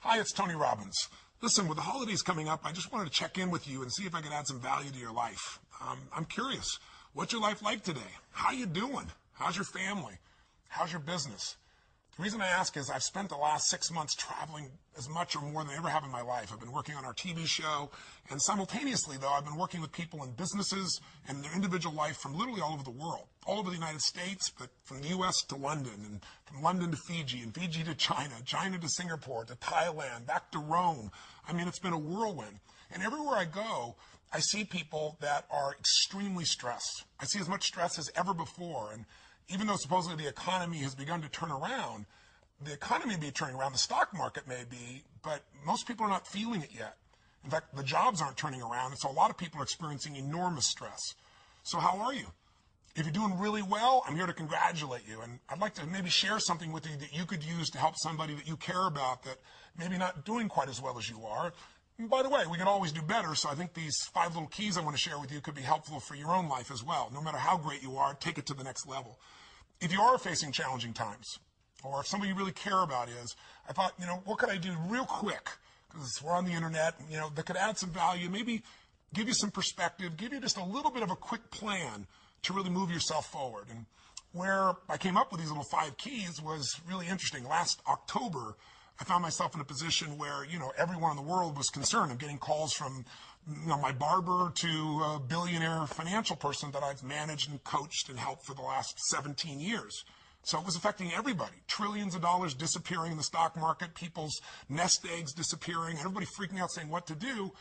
Hi, it's Tony Robbins. Listen, with the holidays coming up, I just wanted to check in with you and see if I could add some value to your life. I'm curious, what's your life like today? How you doing? How's your family? How's your business? The reason I ask is I've spent the last 6 months traveling as much or more than I ever have in my life. I've been working on our TV show, and simultaneously, though, I've been working with people in businesses and their individual life from literally all over the world, all over the United States, but from the U.S. to London, and from London to Fiji, and Fiji to China, China to Singapore, to Thailand, back to Rome. I mean, it's been a whirlwind. And everywhere I go, I see people that are extremely stressed. I see as much stress as ever before, and even though supposedly the economy has begun to turn around, the economy may be turning around, the stock market may be, but most people are not feeling it yet. In fact, the jobs aren't turning around, and so a lot of people are experiencing enormous stress. So how are you? If you're doing really well, I'm here to congratulate you, and I'd like to maybe share something with you that you could use to help somebody that you care about that maybe not doing quite as well as you are. And by the way, we can always do better, so I think these 5 little keys I want to share with you could be helpful for your own life as well. No matter how great you are, take it to the next level. If you are facing challenging times, or if somebody you really care about is, I thought, what could I do real quick, because we're on the internet, that could add some value, maybe give you some perspective, give you just a little bit of a quick plan to really move yourself forward. And where I came up with these little 5 keys was really interesting. Last October, I found myself in a position where, everyone in the world was concerned. I'm getting calls from, my barber to a billionaire financial person that I've managed and coached and helped for the last 17 years. So it was affecting everybody. Trillions of dollars disappearing in the stock market, people's nest eggs disappearing, everybody freaking out saying what to do.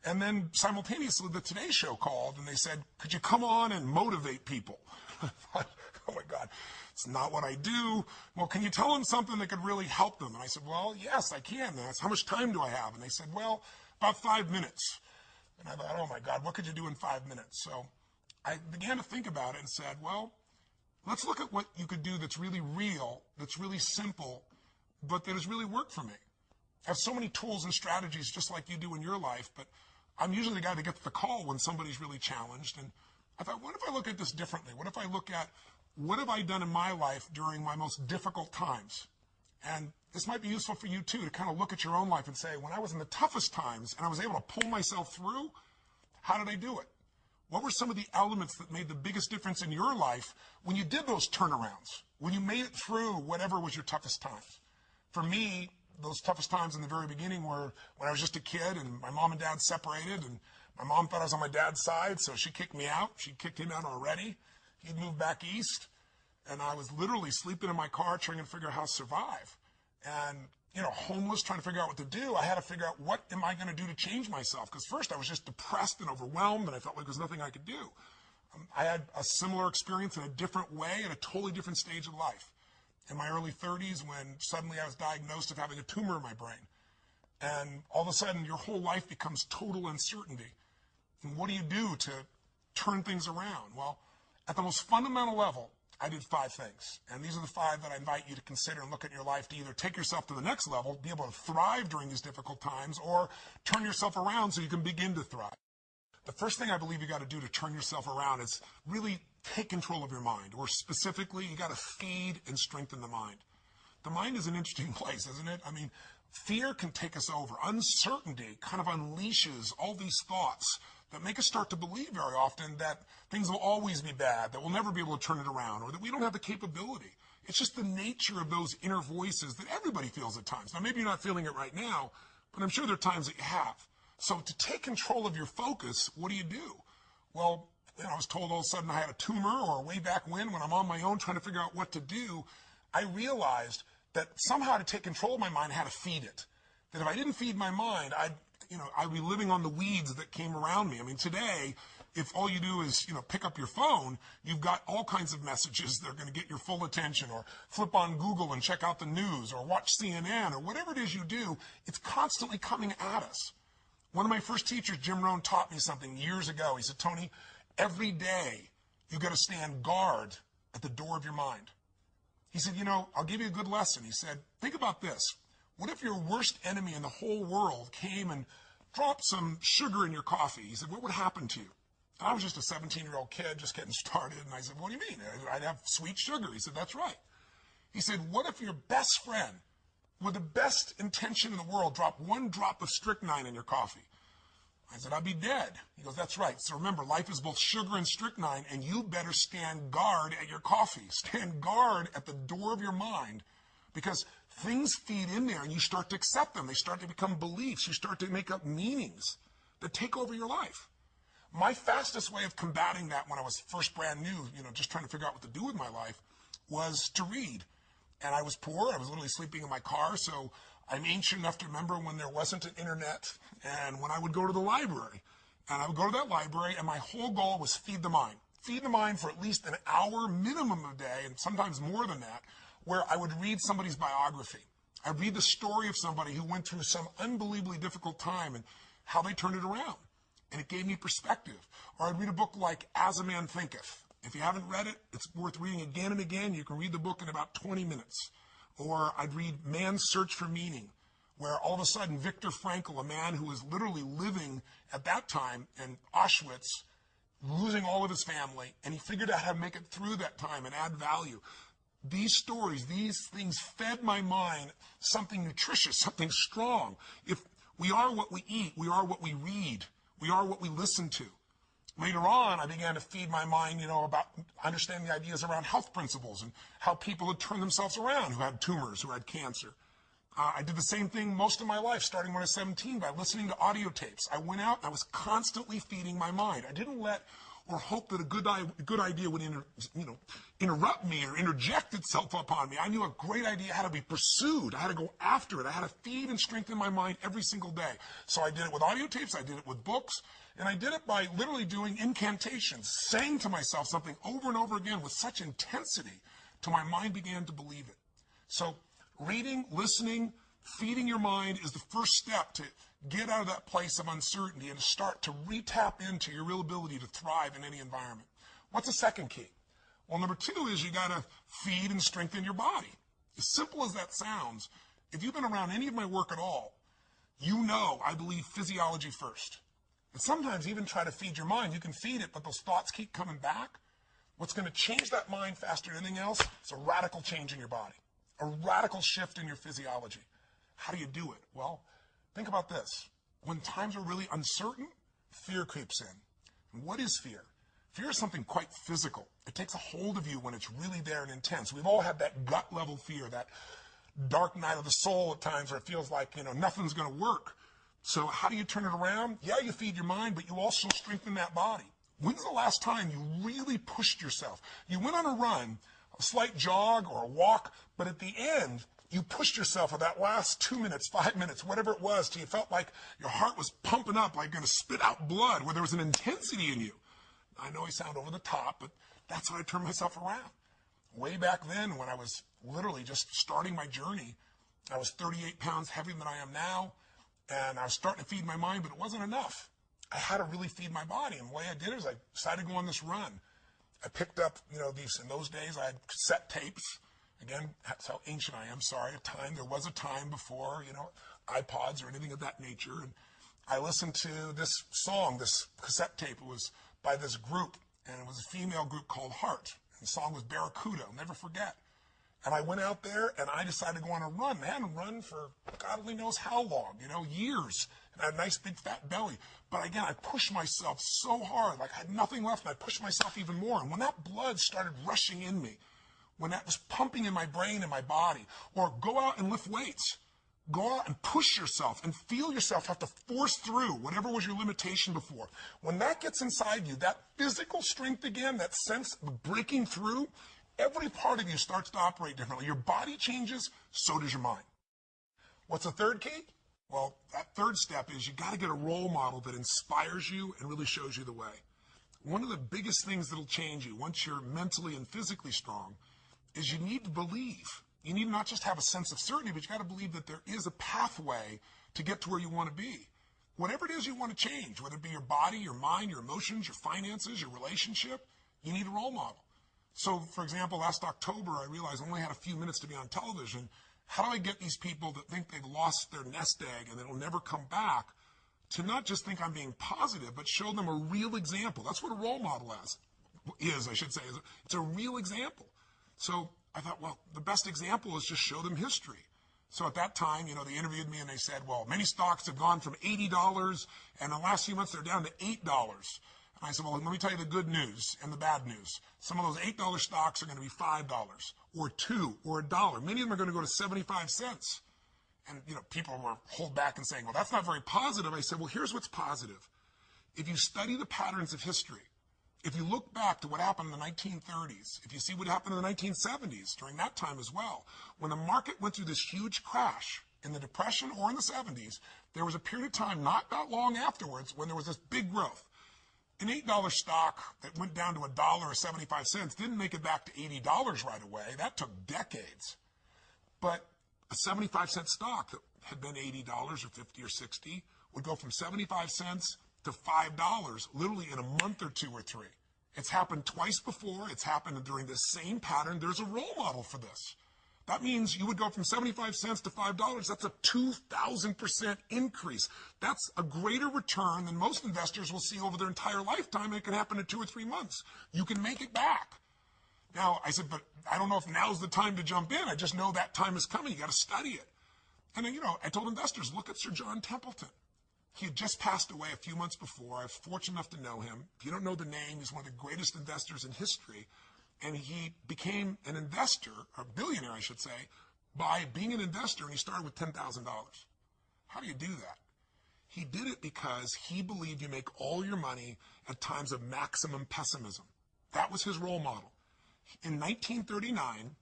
And then simultaneously, the Today Show called and they said, could you come on and motivate people? I thought, oh my God, it's not what I do. Well, can you tell them something that could really help them? And I said, well, yes, I can. And I said, how much time do I have? And they said, well, about 5 minutes. And I thought, oh my God, what could you do in 5 minutes? So I began to think about it and said, well, let's look at what you could do that's really real, that's really simple, but that has really worked for me. I have so many tools and strategies just like you do in your life, but I'm usually the guy that gets the call when somebody's really challenged. And I thought, what if I look at this differently? What if I look at what have I done in my life during my most difficult times? And this might be useful for you too, to kind of look at your own life and say, when I was in the toughest times and I was able to pull myself through, how did I do it? What were some of the elements that made the biggest difference in your life when you did those turnarounds, when you made it through whatever was your toughest times? For me, those toughest times in the very beginning were when I was just a kid and my mom and dad separated, and my mom thought I was on my dad's side, so she kicked me out. She kicked him out already. He'd moved back east, and I was literally sleeping in my car trying to figure out how to survive. And, homeless, trying to figure out what to do. I had to figure out, what am I going to do to change myself? Because first I was just depressed and overwhelmed, and I felt like there was nothing I could do. I had a similar experience in a different way at a totally different stage of life. In my early 30s, when suddenly I was diagnosed of having a tumor in my brain. And all of a sudden, your whole life becomes total uncertainty. And what do you do to turn things around? Well, at the most fundamental level, I did 5 things. And these are the 5 that I invite you to consider and look at your life to either take yourself to the next level, be able to thrive during these difficult times, or turn yourself around so you can begin to thrive. The first thing I believe you got to do to turn yourself around is really take control of your mind, or specifically, you got to feed and strengthen the mind. The mind is an interesting place, isn't it? I mean, fear can take us over. Uncertainty kind of unleashes all these thoughts that make us start to believe very often that things will always be bad, that we'll never be able to turn it around, or that we don't have the capability. It's just the nature of those inner voices that everybody feels at times. Now, maybe you're not feeling it right now, but I'm sure there are times that you have. So to take control of your focus, what do? Well, I was told all of a sudden I had a tumor, or way back when I'm on my own trying to figure out what to do, I realized that somehow to take control of my mind, I had to feed it. That if I didn't feed my mind, I'd be living on the weeds that came around me. I mean, today, if all you do is, pick up your phone, you've got all kinds of messages that are going to get your full attention, or flip on Google and check out the news, or watch CNN, or whatever it is you do, it's constantly coming at us. One of my first teachers, Jim Rohn, taught me something years ago. He said, Tony, every day you've got to stand guard at the door of your mind. He said, I'll give you a good lesson. He said, think about this. What if your worst enemy in the whole world came and dropped some sugar in your coffee? He said, what would happen to you? And I was just a 17-year-old kid just getting started. And I said, what do you mean? I'd have sweet sugar. He said, that's right. He said, what if your best friend with the best intention in the world, drop one drop of strychnine in your coffee? I said, I'd be dead. He goes, that's right. So remember, life is both sugar and strychnine, and you better stand guard at your coffee. Stand guard at the door of your mind, because things feed in there and you start to accept them. They start to become beliefs. You start to make up meanings that take over your life. My fastest way of combating that when I was first brand new, just trying to figure out what to do with my life, was to read. And I was poor. I was literally sleeping in my car, so I'm ancient enough to remember when there wasn't an internet and when I would go to the library. And I would go to that library, and my whole goal was feed the mind. Feed the mind for at least an hour minimum a day, and sometimes more than that, where I would read somebody's biography. I'd read the story of somebody who went through some unbelievably difficult time and how they turned it around. And it gave me perspective. Or I'd read a book like As a Man Thinketh. If you haven't read it, it's worth reading again and again. You can read the book in about 20 minutes. Or I'd read Man's Search for Meaning, where all of a sudden Viktor Frankl, a man who was literally living at that time in Auschwitz, losing all of his family, and he figured out how to make it through that time and add value. These stories, these things fed my mind something nutritious, something strong. If we are what we eat, we are what we read, we are what we listen to. Later on, I began to feed my mind, about understanding the ideas around health principles and how people had turned themselves around who had tumors, who had cancer. I did the same thing most of my life, starting when I was 17, by listening to audio tapes. I went out and I was constantly feeding my mind. I didn't let or hope that a good idea would interrupt me or interject itself upon me. I knew a great idea had to be pursued. I had to go after it. I had to feed and strengthen my mind every single day. So I did it with audio tapes. I did it with books. And I did it by literally doing incantations, saying to myself something over and over again with such intensity till my mind began to believe it. So reading, listening, feeding your mind is the first step to get out of that place of uncertainty and to start to re-tap into your real ability to thrive in any environment. What's the second key? Well, number 2 is you got to feed and strengthen your body. As simple as that sounds, if you've been around any of my work at all, I believe physiology first. And sometimes even try to feed your mind. You can feed it, but those thoughts keep coming back. What's going to change that mind faster than anything else is a radical change in your body, a radical shift in your physiology. How do you do it? Well, think about this. When times are really uncertain, fear creeps in. And what is fear? Fear is something quite physical. It takes a hold of you when it's really there and intense. We've all had that gut level fear, that dark night of the soul at times where it feels like, nothing's going to work. So how do you turn it around? Yeah, you feed your mind, but you also strengthen that body. When's the last time you really pushed yourself? You went on a run, a slight jog or a walk, but at the end, you pushed yourself for that last 2 minutes, 5 minutes, whatever it was, till you felt like your heart was pumping up, like going to spit out blood, where there was an intensity in you. I know I sound over the top, but that's how I turned myself around. Way back then, when I was literally just starting my journey, I was 38 pounds heavier than I am now, and I was starting to feed my mind, but it wasn't enough. I had to really feed my body, and the way I did it is I decided to go on this run. I picked up, these, in those days, I had cassette tapes. Again, that's how ancient I am. Sorry, there was a time before, iPods or anything of that nature. And I listened to this song, this cassette tape. It was by this group, and it was a female group called Heart. And the song was Barracuda. I'll never forget. And I went out there, and I decided to go on a run. I hadn't run for God only knows how long, years. And I had a nice big fat belly. But again, I pushed myself so hard, like I had nothing left, and I pushed myself even more. And when that blood started rushing in me, when that was pumping in my brain and my body, or go out and lift weights, go out and push yourself and feel yourself have to force through whatever was your limitation before. When that gets inside you, that physical strength again, that sense of breaking through, every part of you starts to operate differently. Your body changes, so does your mind. What's the third key? Well, that third step is you got to get a role model that inspires you and really shows you the way. One of the biggest things that'll change you once you're mentally and physically strong is you need to believe. You need to not just have a sense of certainty, but you got to believe that there is a pathway to get to where you want to be. Whatever it is you want to change, whether it be your body, your mind, your emotions, your finances, your relationship, you need a role model. So, for example, last October, I realized I only had a few minutes to be on television. How do I get these people that think they've lost their nest egg and it'll never come back to not just think I'm being positive, but show them a real example? That's what a role model is, I should say. It's a real example. So I thought, well, the best example is just show them history. So at that time, they interviewed me and they said, well, many stocks have gone from $80 and in the last few months they're down to $8. And I said, well, let me tell you the good news and the bad news. Some of those $8 stocks are going to be $5 or $2 or $1. Many of them are going to go to 75 cents. And, people were hold back and saying, well, that's not very positive. I said, well, here's what's positive. If you study the patterns of history, if you look back to what happened in the 1930s, if you see what happened in the 1970s, during that time as well, when the market went through this huge crash in the Depression or in the 70s, there was a period of time not that long afterwards when there was this big growth. An $8 stock that went down to $1 or 75 cents didn't make it back to $80 right away. That took decades. But a 75-cent stock that had been $80 or 50 or 60 would go from 75 cents to $5 literally in a month or two or three. It's happened twice before. It's happened during the same pattern. There's a role model for this. That means you would go from 75 cents to $5. That's a 2,000% increase. That's a greater return than most investors will see over their entire lifetime. It can happen in 2 or 3 months. You can make it back. Now, I said, but I don't know if now's the time to jump in. I just know that time is coming. You got to study it. And then, I told investors, look at Sir John Templeton. He had just passed away a few months before. I was fortunate enough to know him. If you don't know the name, he's one of the greatest investors in history. And he became an investor, a billionaire, I should say, by being an investor, and he started with $10,000. How do you do that? He did it because he believed you make all your money at times of maximum pessimism. That was his role model. In 1939,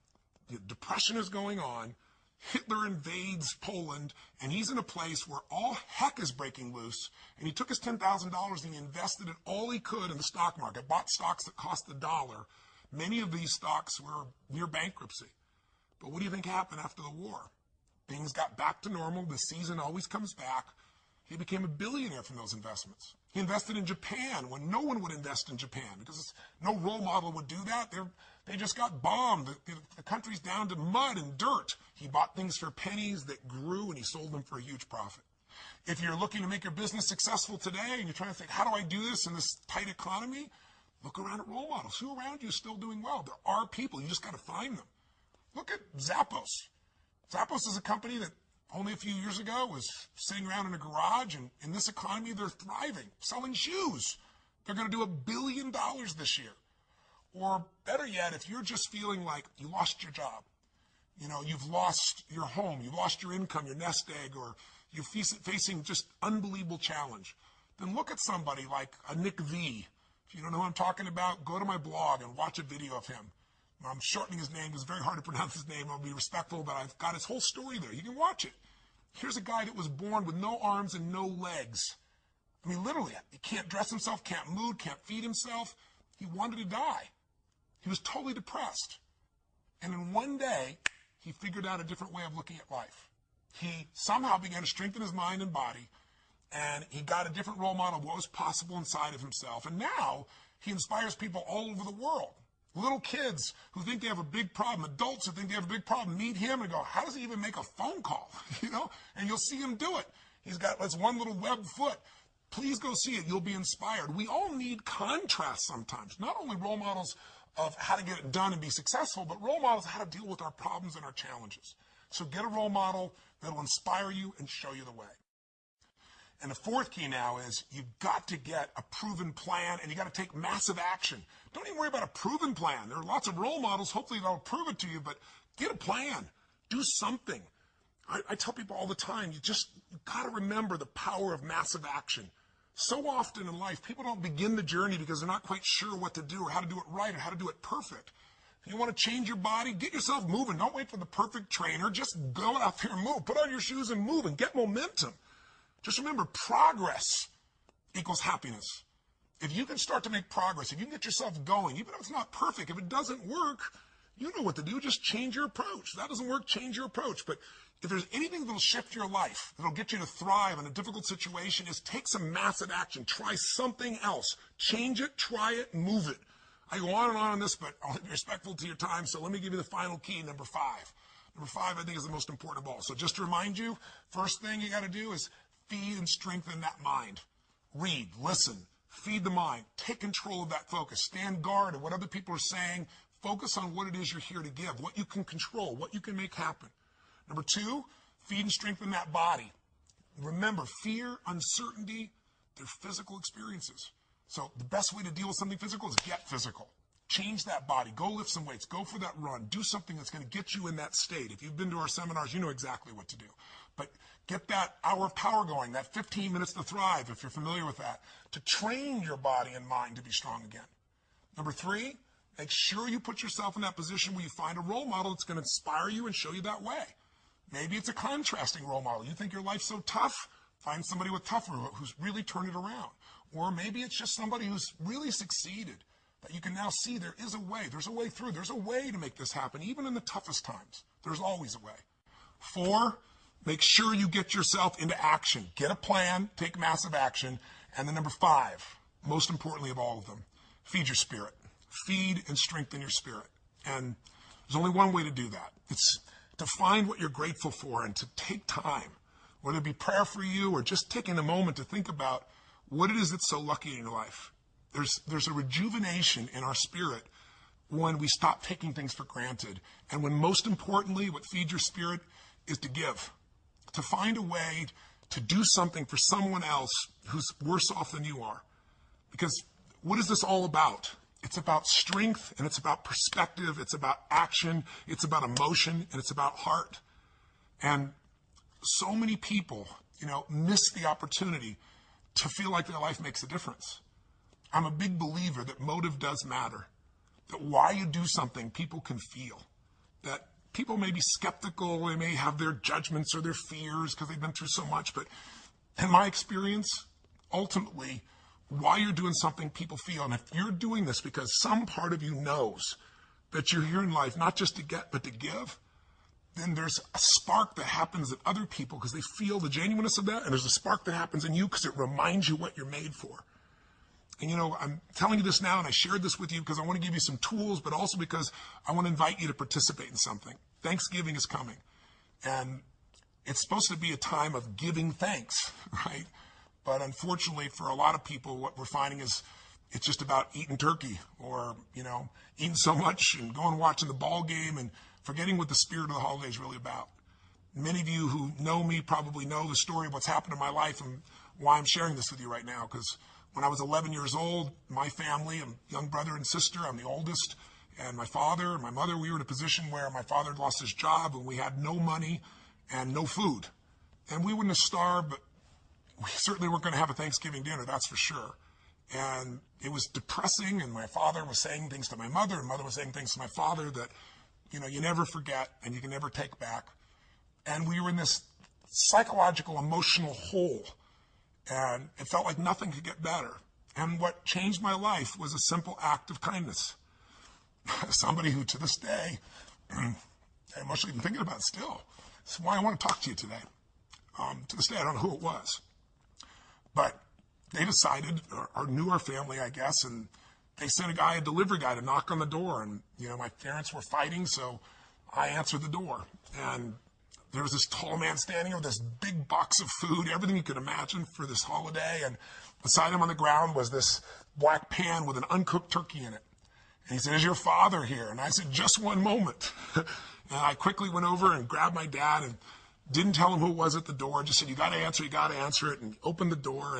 the Depression is going on. Hitler invades Poland, and he's in a place where all heck is breaking loose. And he took his $10,000 and he invested it all he could in the stock market, bought stocks that cost $1. Many of these stocks were near bankruptcy. But what do you think happened after the war? Things got back to normal. The season always comes back. He became a billionaire from those investments. He invested in Japan when no one would invest in Japan because no role model would do that. They just got bombed. The country's down to mud and dirt. He bought things for pennies that grew, and he sold them for a huge profit. If you're looking to make your business successful today and you're trying to think, how do I do this in this tight economy? Look around at role models. Who around you is still doing well? There are people. You just got to find them. Look at Zappos. Zappos is a company that only a few years ago was sitting around in a garage, and in this economy, they're thriving, selling shoes. They're going to do $1 billion this year. Or better yet, if you're just feeling like you lost your job, you've lost your home, you've lost your income, your nest egg, or you're facing just unbelievable challenge, then look at somebody like a Nick V. If you don't know who I'm talking about, go to my blog and watch a video of him. I'm shortening his name. It's very hard to pronounce his name. I'll be respectful, but I've got his whole story there. You can watch it. Here's a guy that was born with no arms and no legs. I mean, literally, he can't dress himself, can't move, can't feed himself. He wanted to die. He was totally depressed. And in one day, he figured out a different way of looking at life. He somehow began to strengthen his mind and body, and he got a different role model of what was possible inside of himself. And now he inspires people all over the world. Little kids who think they have a big problem, adults who think they have a big problem, meet him and go, how does he even make a phone call? And you'll see him do it. He's got this one little web foot. Please go see it. You'll be inspired. We all need contrast sometimes. Not only role models of how to get it done and be successful, but role models of how to deal with our problems and our challenges. So get a role model that'll inspire you and show you the way. And the fourth key now is you've got to get a proven plan, and you got to take massive action. Don't even worry about a proven plan. There are lots of role models. Hopefully they'll prove it to you, but get a plan. Do something. I tell people all the time, you've got to remember the power of massive action. So often in life, people don't begin the journey because they're not quite sure what to do or how to do it right or how to do it perfect. If you want to change your body, get yourself moving. Don't wait for the perfect trainer. Just go out there and move. Put on your shoes and move and get momentum. Just remember, progress equals happiness. If you can start to make progress, if you can get yourself going, even if it's not perfect, if it doesn't work, you know what to do. Just change your approach. If that doesn't work, change your approach. But if there's anything that'll shift your life, that'll get you to thrive in a difficult situation, is take some massive action. Try something else. Change it, try it, move it. I go on and on this, but I'll be respectful to your time, so let me give you the final key, number 5. Number 5, I think, is the most important of all. So just to remind you, first thing you got to do is feed and strengthen that mind. Read, listen, feed the mind. Take control of that focus. Stand guard at what other people are saying. Focus on what it is you're here to give, what you can control, what you can make happen. Number 2, feed and strengthen that body. Remember, fear, uncertainty, they're physical experiences. So the best way to deal with something physical is get physical. Change that body. Go lift some weights. Go for that run. Do something that's going to get you in that state. If you've been to our seminars, you know exactly what to do. But get that hour of power going, that 15 minutes to thrive, if you're familiar with that, to train your body and mind to be strong again. Number 3, make sure you put yourself in that position where you find a role model that's going to inspire you and show you that way. Maybe it's a contrasting role model. You think your life's so tough, find somebody with tougher who's really turned it around. Or maybe it's just somebody who's really succeeded, that you can now see there is a way. There's a way through. There's a way to make this happen, even in the toughest times. There's always a way. 4, make sure you get yourself into action. Get a plan, take massive action. And then number 5, most importantly of all of them, feed your spirit. Feed and strengthen your spirit. And there's only one way to do that. It's to find what you're grateful for and to take time, whether it be prayer for you or just taking a moment to think about what it is that's so lucky in your life. There's a rejuvenation in our spirit when we stop taking things for granted. And when most importantly, what feeds your spirit is to give, to find a way to do something for someone else who's worse off than you are. Because what is this all about? It's about strength, and it's about perspective, it's about action, it's about emotion, and it's about heart. And so many people, miss the opportunity to feel like their life makes a difference. I'm a big believer that motive does matter, that why you do something people can feel, that people may be skeptical, they may have their judgments or their fears because they've been through so much, but in my experience, ultimately, why you're doing something people feel. And if you're doing this because some part of you knows that you're here in life not just to get but to give, then there's a spark that happens in other people because they feel the genuineness of that, and there's a spark that happens in you because it reminds you what you're made for. And I'm telling you this now, and I shared this with you because I want to give you some tools, but also because I want to invite you to participate in something. Thanksgiving is coming, and it's supposed to be a time of giving thanks, right? But unfortunately, for a lot of people, what we're finding is it's just about eating turkey or, eating so much and going and watching the ball game and forgetting what the spirit of the holiday is really about. Many of you who know me probably know the story of what's happened in my life and why I'm sharing this with you right now. Because when I was 11 years old, my family, a young brother and sister, I'm the oldest, and my father and my mother, we were in a position where my father had lost his job and we had no money and no food. And we wouldn't have starved, but we certainly weren't going to have a Thanksgiving dinner, that's for sure. And it was depressing, and my father was saying things to my mother, and mother was saying things to my father that, you never forget and you can never take back. And we were in this psychological, emotional hole, and it felt like nothing could get better. And what changed my life was a simple act of kindness. Somebody who, to this day, I'm emotionally even thinking about it still. That's why I want to talk to you today. To this day, I don't know who it was. But they decided, or knew our family, I guess, and they sent a delivery guy to knock on the door. And, my parents were fighting, so I answered the door. And there was this tall man standing with this big box of food, everything you could imagine for this holiday. And beside him on the ground was this black pan with an uncooked turkey in it. And he said, "Is your father here?" And I said, "Just one moment." And I quickly went over and grabbed my dad and didn't tell him who it was at the door. Just said, you got to answer it, and opened the door.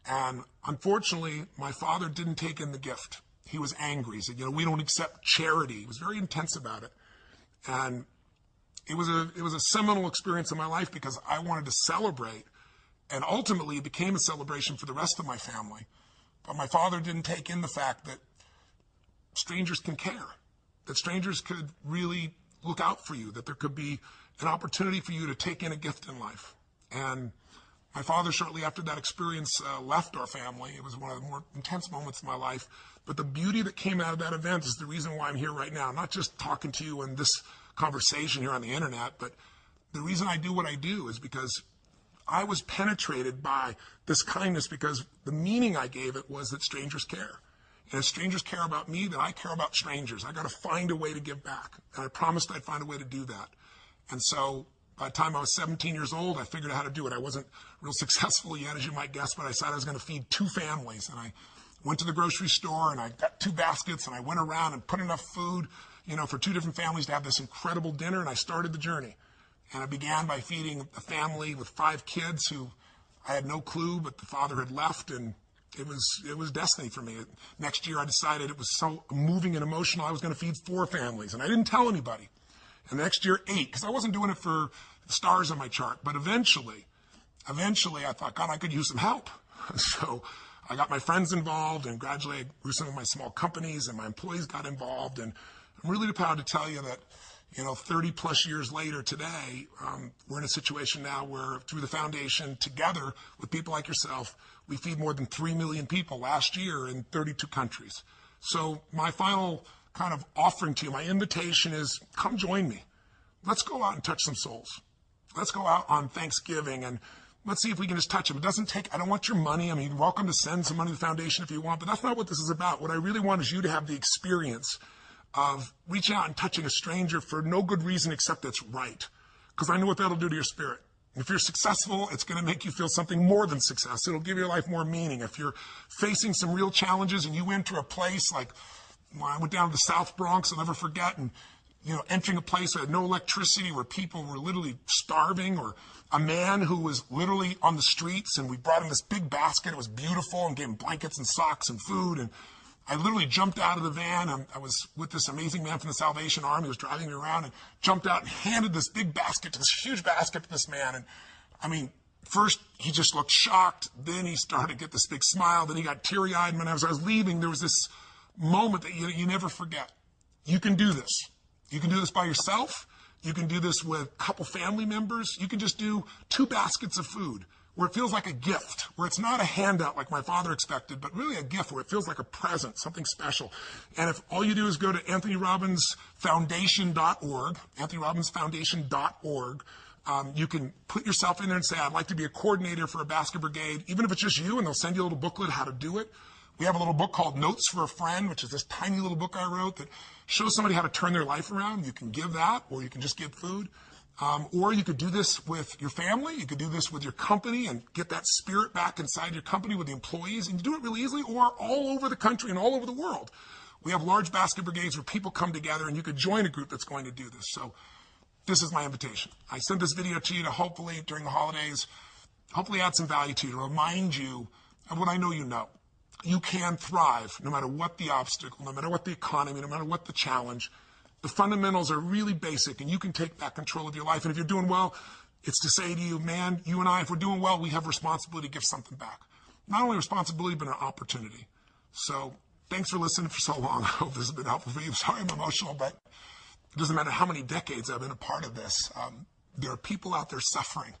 And unfortunately, my father didn't take in the gift. He was angry. He said, "We don't accept charity." He was very intense about it. And it was a seminal experience in my life because I wanted to celebrate. And ultimately, it became a celebration for the rest of my family. But my father didn't take in the fact that strangers can care, that strangers could really look out for you, that there could be an opportunity for you to take in a gift in life. And my father, shortly after that experience, left our family. It was one of the more intense moments of my life. But the beauty that came out of that event is the reason why I'm here right now. I'm not just talking to you in this conversation here on the internet, but the reason I do what I do is because I was penetrated by this kindness, because the meaning I gave it was that strangers care. And if strangers care about me, then I care about strangers. I got to find a way to give back. And I promised I'd find a way to do that. And so by the time I was 17 years old, I figured out how to do it. I wasn't real successful yet, as you might guess, but I decided I was going to feed 2 families. And I went to the grocery store and I got 2 baskets and I went around and put enough food, for 2 different families to have this incredible dinner. And I started the journey. And I began by feeding a family with 5 kids who I had no clue, but the father had left, and it was destiny for me. Next year, I decided it was so moving and emotional, I was going to feed 4 families, and I didn't tell anybody. And the next year, 8, because I wasn't doing it for the stars on my chart. But eventually, I thought, God, I could use some help. So I got my friends involved, and gradually I grew some of my small companies, and my employees got involved. And I'm really proud to tell you that, 30 plus years later today, we're in a situation now where through the foundation, together with people like yourself, we feed more than 3 million people last year in 32 countries. So my final kind of offering to you, my invitation is, come join me. Let's go out and touch some souls. Let's go out on Thanksgiving and let's see if we can just touch them. It doesn't take, I don't want your money. I mean, you're welcome to send some money to the foundation if you want, but that's not what this is about. What I really want is you to have the experience of reaching out and touching a stranger for no good reason except it's right. Because I know what that'll do to your spirit. If you're successful, it's going to make you feel something more than success. It'll give your life more meaning. If you're facing some real challenges and you enter a place like, when I went down to the South Bronx, I'll never forget, and entering a place that had no electricity, where people were literally starving, or a man who was literally on the streets, and we brought him this big basket. It was beautiful, and gave him blankets and socks and food. And I literally jumped out of the van. I was with this amazing man from the Salvation Army who was driving me around, and jumped out and handed this big basket, this huge basket to this man. And I mean, first he just looked shocked. Then he started to get this big smile. Then he got teary-eyed. And when I was leaving, there was this moment that you never forget. You can do this. You can do this by yourself. You can do this with a couple family members. You can just do 2 baskets of food where it feels like a gift, where it's not a handout like my father expected, but really a gift where it feels like a present, something special. And if all you do is go to AnthonyRobbinsFoundation.org, AnthonyRobbinsFoundation.org, you can put yourself in there and say, I'd like to be a coordinator for a basket brigade, even if it's just you, and they'll send you a little booklet how to do it. We have a little book called Notes for a Friend, which is this tiny little book I wrote that shows somebody how to turn their life around. You can give that, or you can just give food. Or you could do this with your family. You could do this with your company and get that spirit back inside your company with the employees. And you do it really easily, or all over the country and all over the world. We have large basket brigades where people come together, and you could join a group that's going to do this. So this is my invitation. I sent this video to you to hopefully, during the holidays, hopefully add some value to you, to remind you of what I know you know. You can thrive no matter what the obstacle, no matter what the economy, no matter what the challenge. The fundamentals are really basic, and you can take back control of your life. And if you're doing well, it's to say to you, man, you and I, if we're doing well, we have responsibility to give something back. Not only responsibility, but an opportunity. So thanks for listening for so long. I hope this has been helpful for you. Sorry I'm emotional, but it doesn't matter how many decades I've been a part of this. There are people out there suffering,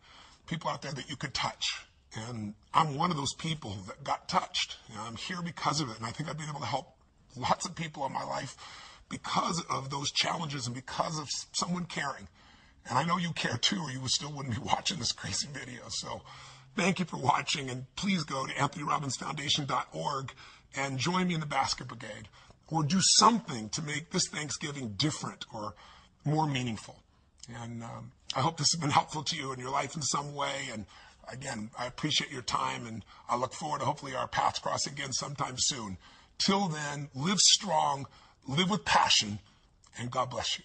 people out there that you could touch. And I'm one of those people that got touched. I'm here because of it. And I think I've been able to help lots of people in my life because of those challenges and because of someone caring. And I know you care too, or you still wouldn't be watching this crazy video. So thank you for watching. And please go to AnthonyRobbinsFoundation.org and join me in the Basket Brigade, or do something to make this Thanksgiving different or more meaningful. And I hope this has been helpful to you in your life in some way. And again, I appreciate your time, and I look forward to hopefully our paths cross again sometime soon. Till then, live strong, live with passion, and God bless you.